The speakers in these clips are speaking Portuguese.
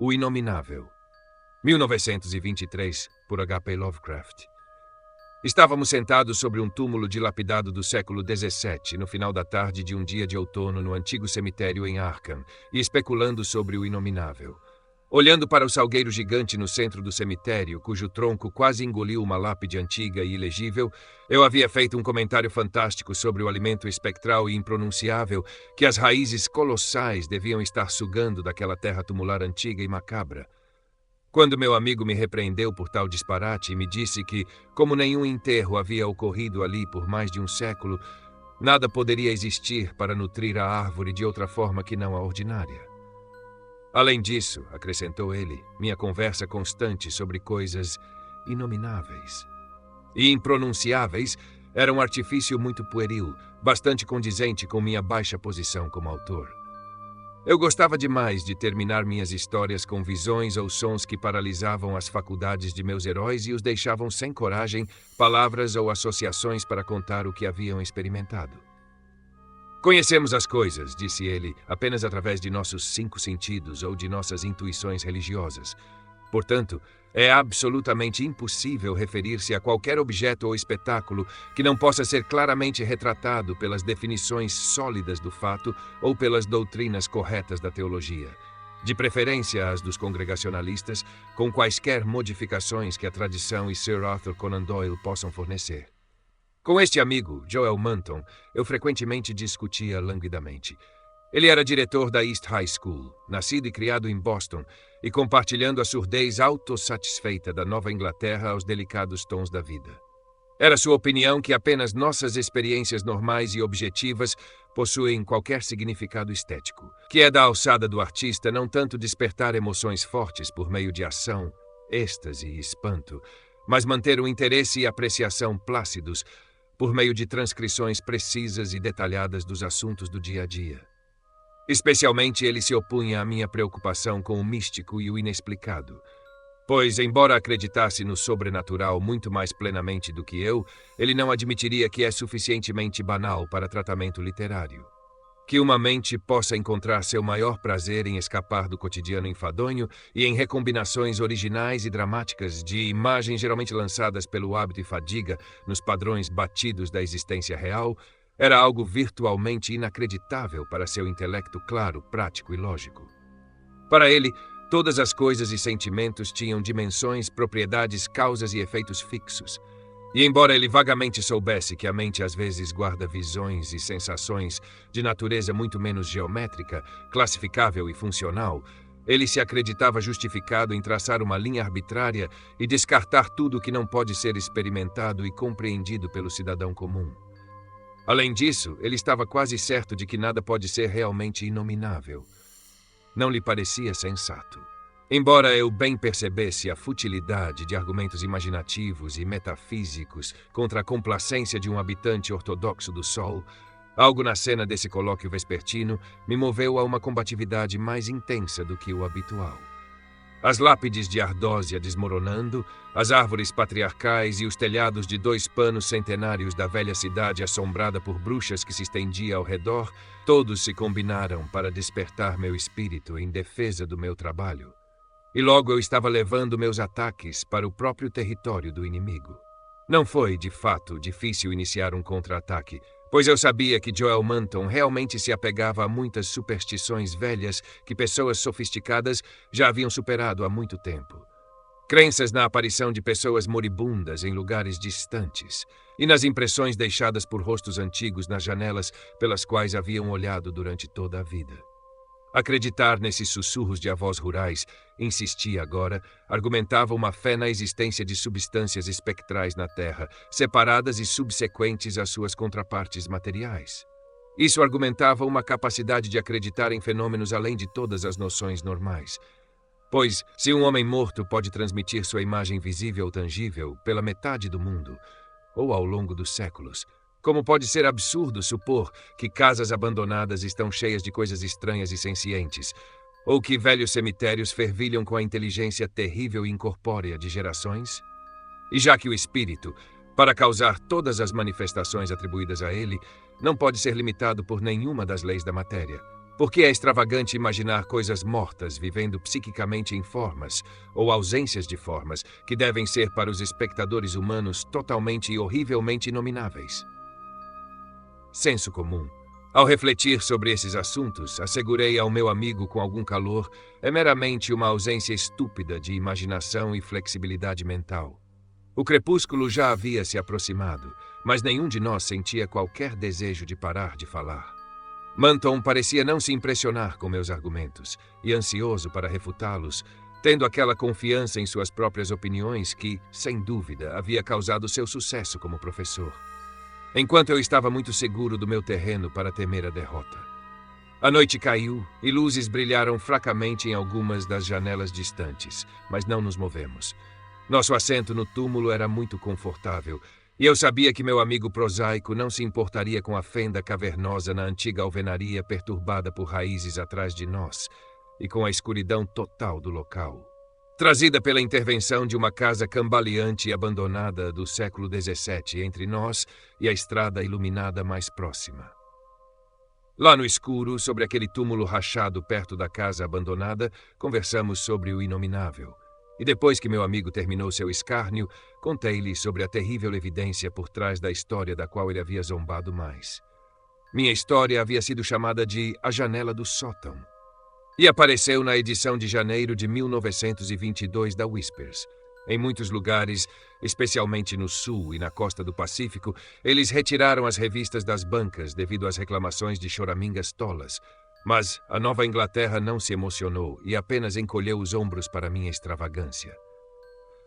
O Inominável. 1923, por H.P. Lovecraft. Estávamos sentados sobre um túmulo dilapidado do século XVII, no final da tarde de um dia de outono no antigo cemitério em Arkham, e especulando sobre o Inominável. Olhando para o salgueiro gigante no centro do cemitério, cujo tronco quase engoliu uma lápide antiga e ilegível, eu havia feito um comentário fantástico sobre o alimento espectral e impronunciável que as raízes colossais deviam estar sugando daquela terra tumular antiga e macabra. Quando meu amigo me repreendeu por tal disparate e me disse que, como nenhum enterro havia ocorrido ali por mais de um século, nada poderia existir para nutrir a árvore de outra forma que não a ordinária. Além disso, acrescentou ele, minha conversa constante sobre coisas inomináveis e impronunciáveis era um artifício muito pueril, bastante condizente com minha baixa posição como autor. Eu gostava demais de terminar minhas histórias com visões ou sons que paralisavam as faculdades de meus heróis e os deixavam sem coragem, palavras ou associações para contar o que haviam experimentado. Conhecemos as coisas, disse ele, apenas através de nossos 5 sentidos ou de nossas intuições religiosas. Portanto, é absolutamente impossível referir-se a qualquer objeto ou espetáculo que não possa ser claramente retratado pelas definições sólidas do fato ou pelas doutrinas corretas da teologia, de preferência as dos congregacionalistas, com quaisquer modificações que a tradição e Sir Arthur Conan Doyle possam fornecer. Com este amigo, Joel Manton, eu frequentemente discutia languidamente. Ele era diretor da East High School, nascido e criado em Boston, e compartilhando a surdez autossatisfeita da Nova Inglaterra aos delicados tons da vida. Era sua opinião que apenas nossas experiências normais e objetivas possuem qualquer significado estético, que é da alçada do artista não tanto despertar emoções fortes por meio de ação, êxtase e espanto, mas manter o interesse e apreciação plácidos por meio de transcrições precisas e detalhadas dos assuntos do dia a dia. Especialmente ele se opunha à minha preocupação com o místico e o inexplicado, pois, embora acreditasse no sobrenatural muito mais plenamente do que eu, ele não admitiria que é suficientemente banal para tratamento literário. Que uma mente possa encontrar seu maior prazer em escapar do cotidiano enfadonho e em recombinações originais e dramáticas de imagens geralmente lançadas pelo hábito e fadiga nos padrões batidos da existência real, era algo virtualmente inacreditável para seu intelecto claro, prático e lógico. Para ele, todas as coisas e sentimentos tinham dimensões, propriedades, causas e efeitos fixos. E embora ele vagamente soubesse que a mente às vezes guarda visões e sensações de natureza muito menos geométrica, classificável e funcional, ele se acreditava justificado em traçar uma linha arbitrária e descartar tudo que não pode ser experimentado e compreendido pelo cidadão comum. Além disso, ele estava quase certo de que nada pode ser realmente inominável. Não lhe parecia sensato. Embora eu bem percebesse a futilidade de argumentos imaginativos e metafísicos contra a complacência de um habitante ortodoxo do Sol, algo na cena desse colóquio vespertino me moveu a uma combatividade mais intensa do que o habitual. As lápides de ardósia desmoronando, as árvores patriarcais e os telhados de 2 panos centenários da velha cidade assombrada por bruxas que se estendia ao redor, todos se combinaram para despertar meu espírito em defesa do meu trabalho. E logo eu estava levando meus ataques para o próprio território do inimigo. Não foi, de fato, difícil iniciar um contra-ataque, pois eu sabia que Joel Manton realmente se apegava a muitas superstições velhas que pessoas sofisticadas já haviam superado há muito tempo. Crenças na aparição de pessoas moribundas em lugares distantes e nas impressões deixadas por rostos antigos nas janelas pelas quais haviam olhado durante toda a vida. Acreditar nesses sussurros de avós rurais, insistia agora, argumentava uma fé na existência de substâncias espectrais na Terra, separadas e subsequentes às suas contrapartes materiais. Isso argumentava uma capacidade de acreditar em fenômenos além de todas as noções normais. Pois, se um homem morto pode transmitir sua imagem visível ou tangível pela metade do mundo, ou ao longo dos séculos, como pode ser absurdo supor que casas abandonadas estão cheias de coisas estranhas e sencientes, ou que velhos cemitérios fervilham com a inteligência terrível e incorpórea de gerações? E já que o espírito, para causar todas as manifestações atribuídas a ele, não pode ser limitado por nenhuma das leis da matéria, Porque é extravagante imaginar coisas mortas vivendo psiquicamente em formas, ou ausências de formas, que devem ser para os espectadores humanos totalmente e horrivelmente inomináveis. Senso comum. Ao refletir sobre esses assuntos, assegurei ao meu amigo com algum calor, é meramente uma ausência estúpida de imaginação e flexibilidade mental. O crepúsculo já havia se aproximado, mas nenhum de nós sentia qualquer desejo de parar de falar. Manton parecia não se impressionar com meus argumentos, e ansioso para refutá-los, tendo aquela confiança em suas próprias opiniões que, sem dúvida, havia causado seu sucesso como professor. Enquanto eu estava muito seguro do meu terreno para temer a derrota. A noite caiu e luzes brilharam fracamente em algumas das janelas distantes, mas não nos movemos. Nosso assento no túmulo era muito confortável, e eu sabia que meu amigo prosaico não se importaria com a fenda cavernosa na antiga alvenaria perturbada por raízes atrás de nós, e com a escuridão total do local, trazida pela intervenção de uma casa cambaleante e abandonada do século XVII entre nós e a estrada iluminada mais próxima. Lá no escuro, sobre aquele túmulo rachado perto da casa abandonada, conversamos sobre o inominável. E depois que meu amigo terminou seu escárnio, contei-lhe sobre a terrível evidência por trás da história da qual ele havia zombado mais. Minha história havia sido chamada de A Janela do Sótão, e apareceu na edição de janeiro de 1922 da Whispers. Em muitos lugares, especialmente no sul e na costa do Pacífico, eles retiraram as revistas das bancas devido às reclamações de choramingas tolas. Mas a Nova Inglaterra não se emocionou e apenas encolheu os ombros para minha extravagância.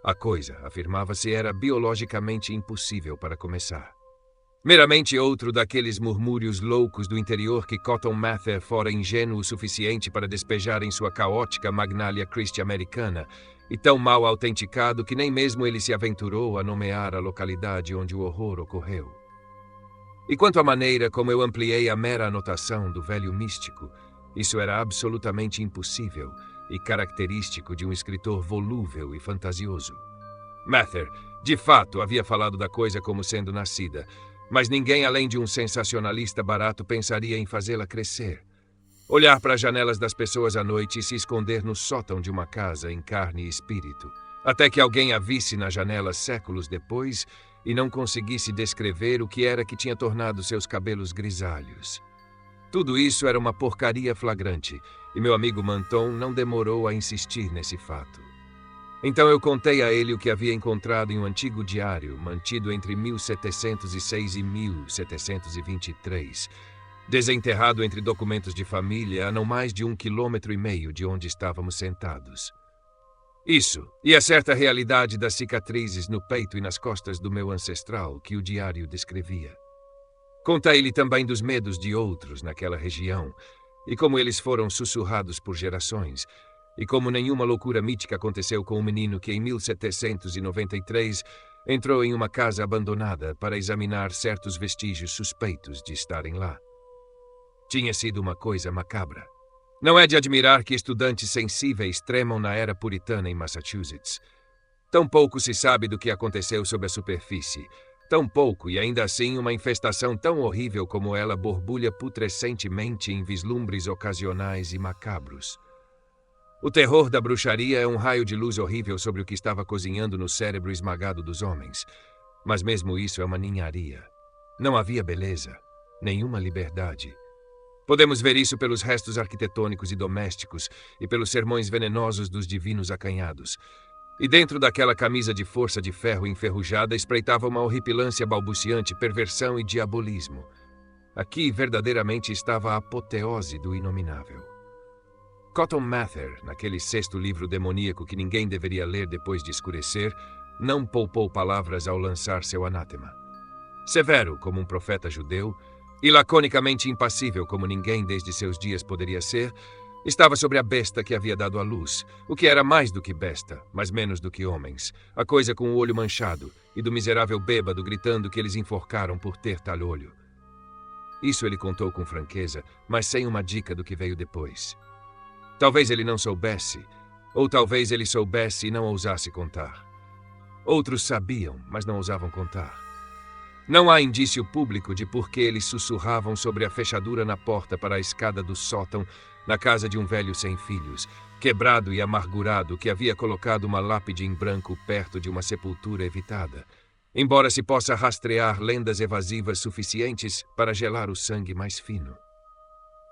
A coisa, afirmava-se, era biologicamente impossível para começar. Meramente outro daqueles murmúrios loucos do interior que Cotton Mather fora ingênuo o suficiente para despejar em sua caótica Magnalia Christi americana, e tão mal autenticado que nem mesmo ele se aventurou a nomear a localidade onde o horror ocorreu. E quanto à maneira como eu ampliei a mera anotação do velho místico, isso era absolutamente impossível e característico de um escritor volúvel e fantasioso. Mather, de fato, havia falado da coisa como sendo nascida, mas ninguém além de um sensacionalista barato pensaria em fazê-la crescer. Olhar para as janelas das pessoas à noite e se esconder no sótão de uma casa em carne e espírito, até que alguém a visse na janela séculos depois e não conseguisse descrever o que era que tinha tornado seus cabelos grisalhos. Tudo isso era uma porcaria flagrante, e meu amigo Manton não demorou a insistir nesse fato. Então eu contei a ele o que havia encontrado em um antigo diário, mantido entre 1706 e 1723, desenterrado entre documentos de família a não mais de 1,5 quilômetros de onde estávamos sentados. Isso, e a certa realidade das cicatrizes no peito e nas costas do meu ancestral que o diário descrevia. Contei-lhe também dos medos de outros naquela região, e como eles foram sussurrados por gerações, e como nenhuma loucura mítica aconteceu com um menino que em 1793 entrou em uma casa abandonada para examinar certos vestígios suspeitos de estarem lá. Tinha sido uma coisa macabra. Não é de admirar que estudantes sensíveis tremam na era puritana em Massachusetts. Tão pouco se sabe do que aconteceu sob a superfície. Tão pouco, e ainda assim uma infestação tão horrível como ela borbulha putrescentemente em vislumbres ocasionais e macabros. O terror da bruxaria é um raio de luz horrível sobre o que estava cozinhando no cérebro esmagado dos homens. Mas mesmo isso é uma ninharia. Não havia beleza, nenhuma liberdade. Podemos ver isso pelos restos arquitetônicos e domésticos e pelos sermões venenosos dos divinos acanhados. E dentro daquela camisa de força de ferro enferrujada espreitava uma horripilância balbuciante, perversão e diabolismo. Aqui verdadeiramente estava a apoteose do inominável. Cotton Mather, naquele sexto livro demoníaco que ninguém deveria ler depois de escurecer, não poupou palavras ao lançar seu anátema. Severo como um profeta judeu, e laconicamente impassível como ninguém desde seus dias poderia ser, estava sobre a besta que havia dado à luz, o que era mais do que besta, mas menos do que homens, a coisa com o olho manchado, e do miserável bêbado gritando que eles enforcaram por ter tal olho. Isso ele contou com franqueza, mas sem uma dica do que veio depois. Talvez ele não soubesse, ou talvez ele soubesse e não ousasse contar. Outros sabiam, mas não ousavam contar. Não há indício público de por que eles sussurravam sobre a fechadura na porta para a escada do sótão na casa de um velho sem filhos, quebrado e amargurado, que havia colocado uma lápide em branco perto de uma sepultura evitada, embora se possa rastrear lendas evasivas suficientes para gelar o sangue mais fino.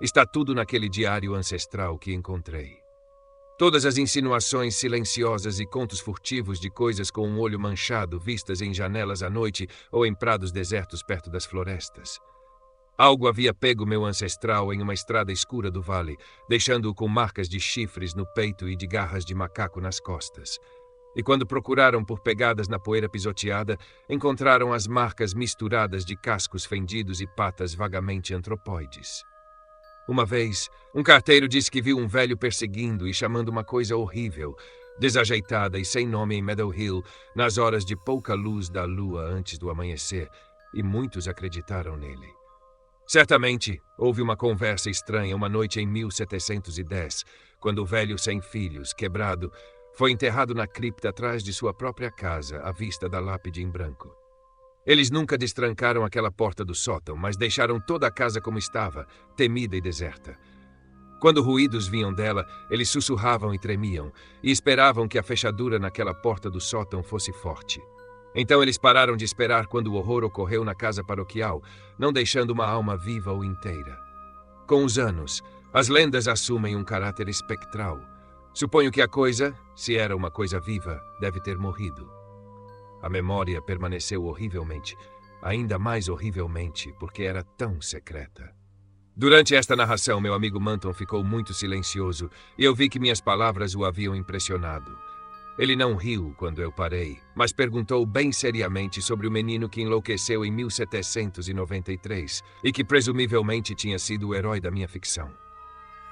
Está tudo naquele diário ancestral que encontrei. Todas as insinuações silenciosas e contos furtivos de coisas com um olho manchado vistas em janelas à noite ou em prados desertos perto das florestas. Algo havia pego meu ancestral em uma estrada escura do vale, deixando-o com marcas de chifres no peito e de garras de macaco nas costas. E quando procuraram por pegadas na poeira pisoteada, encontraram as marcas misturadas de cascos fendidos e patas vagamente antropóides. Uma vez, um carteiro disse que viu um velho perseguindo e chamando uma coisa horrível, desajeitada e sem nome em Meadow Hill, nas horas de pouca luz da lua antes do amanhecer, e muitos acreditaram nele. Certamente, houve uma conversa estranha uma noite em 1710, quando o velho sem filhos, quebrado, foi enterrado na cripta atrás de sua própria casa, à vista da lápide em branco. Eles nunca destrancaram aquela porta do sótão, mas deixaram toda a casa como estava, temida e deserta. Quando ruídos vinham dela, eles sussurravam e tremiam, e esperavam que a fechadura naquela porta do sótão fosse forte. Então eles pararam de esperar quando o horror ocorreu na casa paroquial, não deixando uma alma viva ou inteira. Com os anos, as lendas assumem um caráter espectral. Suponho que a coisa, se era uma coisa viva, deve ter morrido. A memória permaneceu horrivelmente, ainda mais horrivelmente, porque era tão secreta. Durante esta narração, meu amigo Manton ficou muito silencioso e eu vi que minhas palavras o haviam impressionado. Ele não riu quando eu parei, mas perguntou bem seriamente sobre o menino que enlouqueceu em 1793 e que presumivelmente tinha sido o herói da minha ficção.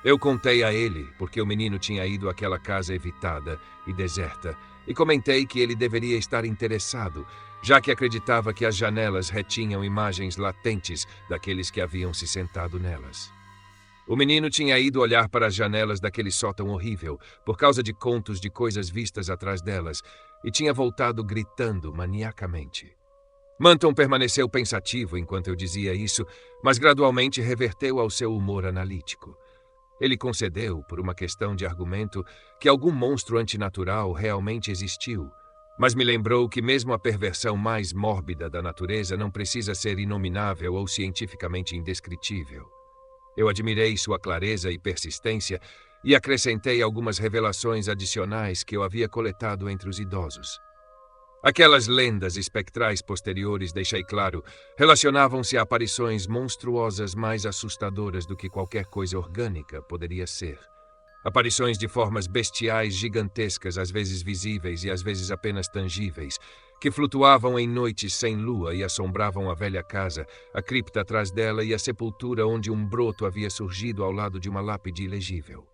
Eu contei a ele porque o menino tinha ido àquela casa evitada e deserta, e comentei que ele deveria estar interessado, já que acreditava que as janelas retinham imagens latentes daqueles que haviam se sentado nelas. O menino tinha ido olhar para as janelas daquele sótão horrível, por causa de contos de coisas vistas atrás delas, e tinha voltado gritando maniacamente. Manton permaneceu pensativo enquanto eu dizia isso, mas gradualmente reverteu ao seu humor analítico. Ele concedeu, por uma questão de argumento, que algum monstro antinatural realmente existiu, mas me lembrou que mesmo a perversão mais mórbida da natureza não precisa ser inominável ou cientificamente indescritível. Eu admirei sua clareza e persistência e acrescentei algumas revelações adicionais que eu havia coletado entre os idosos. Aquelas lendas espectrais posteriores, deixei claro, relacionavam-se a aparições monstruosas mais assustadoras do que qualquer coisa orgânica poderia ser. Aparições de formas bestiais gigantescas, às vezes visíveis e às vezes apenas tangíveis, que flutuavam em noites sem lua e assombravam a velha casa, a cripta atrás dela e a sepultura onde um broto havia surgido ao lado de uma lápide ilegível.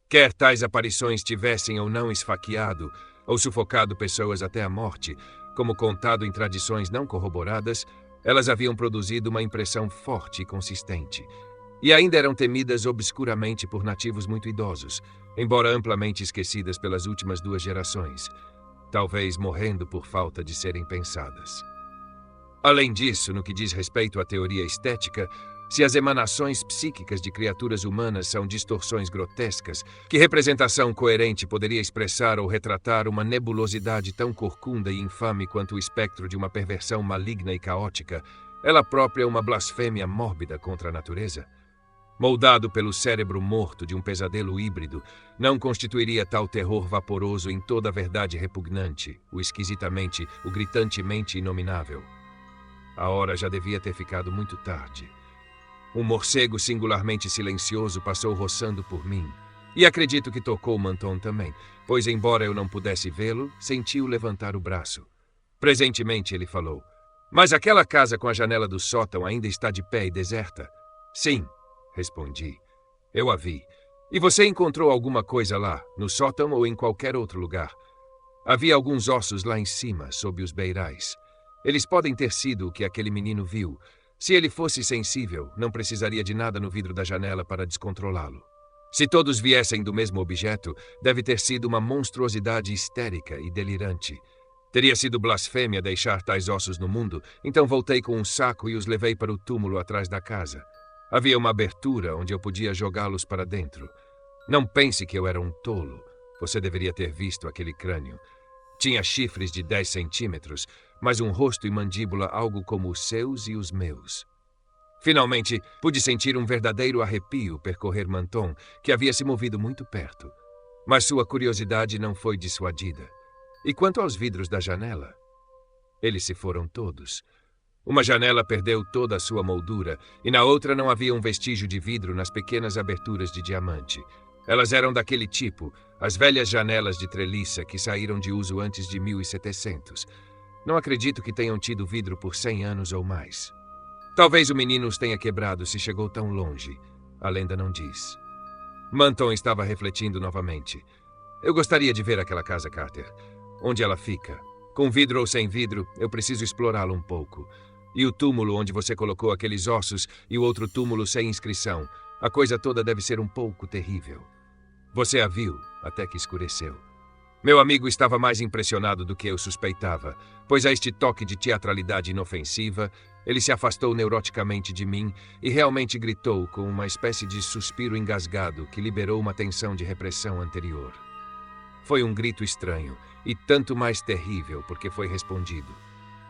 Quer tais aparições tivessem ou não esfaqueado ou sufocado pessoas até a morte, como contado em tradições não corroboradas, elas haviam produzido uma impressão forte e consistente. E ainda eram temidas obscuramente por nativos muito idosos, embora amplamente esquecidas pelas últimas 2 gerações, talvez morrendo por falta de serem pensadas. Além disso, no que diz respeito à teoria estética, se as emanações psíquicas de criaturas humanas são distorções grotescas, que representação coerente poderia expressar ou retratar uma nebulosidade tão corcunda e infame quanto o espectro de uma perversão maligna e caótica, ela própria é uma blasfêmia mórbida contra a natureza? Moldado pelo cérebro morto de um pesadelo híbrido, não constituiria tal terror vaporoso em toda a verdade repugnante, o esquisitamente, o gritantemente inominável? A hora já devia ter ficado muito tarde. Um morcego singularmente silencioso passou roçando por mim, e acredito que tocou Manton também, pois, embora eu não pudesse vê-lo, senti-o levantar o braço. Presentemente ele falou: "Mas aquela casa com a janela do sótão ainda está de pé e deserta?" "Sim", respondi. "Eu a vi. E você encontrou alguma coisa lá, no sótão ou em qualquer outro lugar?" "Havia alguns ossos lá em cima, sob os beirais. Eles podem ter sido o que aquele menino viu. Se ele fosse sensível, não precisaria de nada no vidro da janela para descontrolá-lo. Se todos viessem do mesmo objeto, deve ter sido uma monstruosidade histérica e delirante. Teria sido blasfêmia deixar tais ossos no mundo, então voltei com um saco e os levei para o túmulo atrás da casa. Havia uma abertura onde eu podia jogá-los para dentro. Não pense que eu era um tolo. Você deveria ter visto aquele crânio. Tinha chifres de 10 centímetros, mas um rosto e mandíbula algo como os seus e os meus. Finalmente, pude sentir um verdadeiro arrepio percorrer Manton, que havia se movido muito perto. Mas sua curiosidade não foi dissuadida. E quanto aos vidros da janela? Eles se foram todos. Uma janela perdeu toda a sua moldura, e na outra não havia um vestígio de vidro nas pequenas aberturas de diamante. Elas eram daquele tipo, as velhas janelas de treliça que saíram de uso antes de 1700. Não acredito que tenham tido vidro por 100 anos ou mais. Talvez o menino os tenha quebrado se chegou tão longe. A lenda não diz. Manton estava refletindo novamente. Eu gostaria de ver aquela casa, Carter. Onde ela fica? Com vidro ou sem vidro, eu preciso explorá-lo um pouco. E o túmulo onde você colocou aqueles ossos e o outro túmulo sem inscrição. A coisa toda deve ser um pouco terrível. Você a viu até que escureceu. Meu amigo estava mais impressionado do que eu suspeitava, pois a este toque de teatralidade inofensiva, ele se afastou neuroticamente de mim e realmente gritou com uma espécie de suspiro engasgado que liberou uma tensão de repressão anterior. Foi um grito estranho e tanto mais terrível porque foi respondido.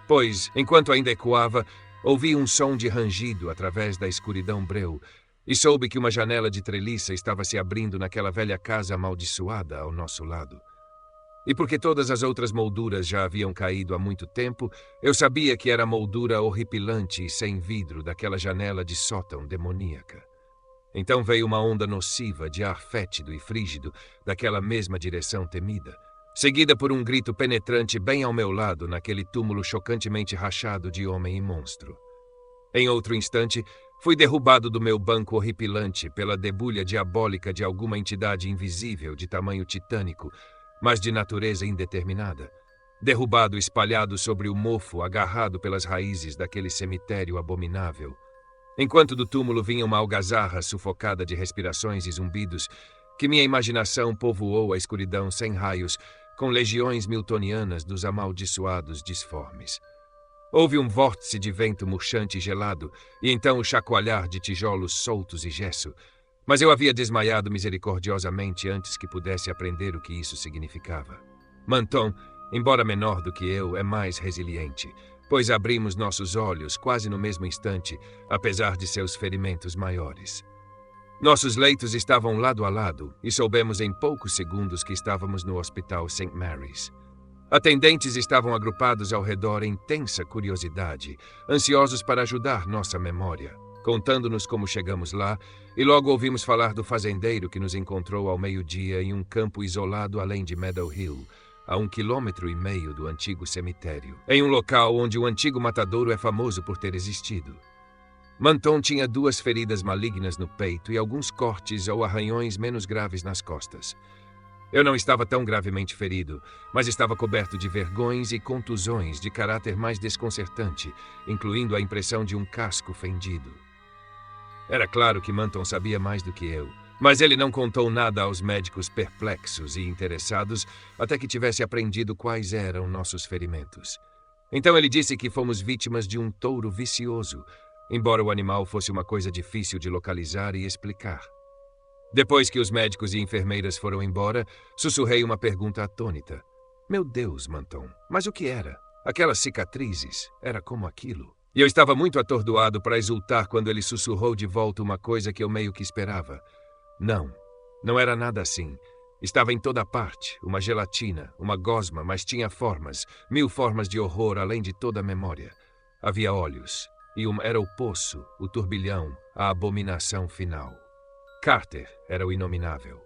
Pois, enquanto ainda ecoava, ouvi um som de rangido através da escuridão breu e soube que uma janela de treliça estava se abrindo naquela velha casa amaldiçoada ao nosso lado. E porque todas as outras molduras já haviam caído há muito tempo, eu sabia que era a moldura horripilante e sem vidro daquela janela de sótão demoníaca. Então veio uma onda nociva de ar fétido e frígido daquela mesma direção temida, seguida por um grito penetrante bem ao meu lado naquele túmulo chocantemente rachado de homem e monstro. Em outro instante, fui derrubado do meu banco horripilante pela debulha diabólica de alguma entidade invisível de tamanho titânico, mas de natureza indeterminada, derrubado e espalhado sobre o mofo agarrado pelas raízes daquele cemitério abominável. Enquanto do túmulo vinha uma algazarra sufocada de respirações e zumbidos, que minha imaginação povoou a escuridão sem raios com legiões miltonianas dos amaldiçoados disformes. Houve um vórtice de vento murchante e gelado, e então o chacoalhar de tijolos soltos e gesso, mas eu havia desmaiado misericordiosamente antes que pudesse aprender o que isso significava. Manton, embora menor do que eu, é mais resiliente, pois abrimos nossos olhos quase no mesmo instante, apesar de seus ferimentos maiores. Nossos leitos estavam lado a lado e soubemos em poucos segundos que estávamos no Hospital St. Mary's. Atendentes estavam agrupados ao redor em tensa curiosidade, ansiosos para ajudar nossa memória, contando-nos como chegamos lá, e logo ouvimos falar do fazendeiro que nos encontrou ao meio-dia em um campo isolado além de Meadow Hill, a 1,5 km do antigo cemitério, em um local onde o antigo matadouro é famoso por ter existido. Manton tinha 2 feridas malignas no peito e alguns cortes ou arranhões menos graves nas costas. Eu não estava tão gravemente ferido, mas estava coberto de vergões e contusões de caráter mais desconcertante, incluindo a impressão de um casco fendido. Era claro que Manton sabia mais do que eu, mas ele não contou nada aos médicos perplexos e interessados até que tivesse aprendido quais eram nossos ferimentos. Então ele disse que fomos vítimas de um touro vicioso, embora o animal fosse uma coisa difícil de localizar e explicar. Depois que os médicos e enfermeiras foram embora, sussurrei uma pergunta atônita. Meu Deus, Manton, mas o que era? Aquelas cicatrizes, era como aquilo? E eu estava muito atordoado para exultar quando ele sussurrou de volta uma coisa que eu meio que esperava. Não era nada assim. Estava em toda parte, uma gelatina, uma gosma, mas tinha formas, 1000 formas de horror além de toda a memória. Havia olhos, e era o poço, o turbilhão, a abominação final. Carter era o inominável.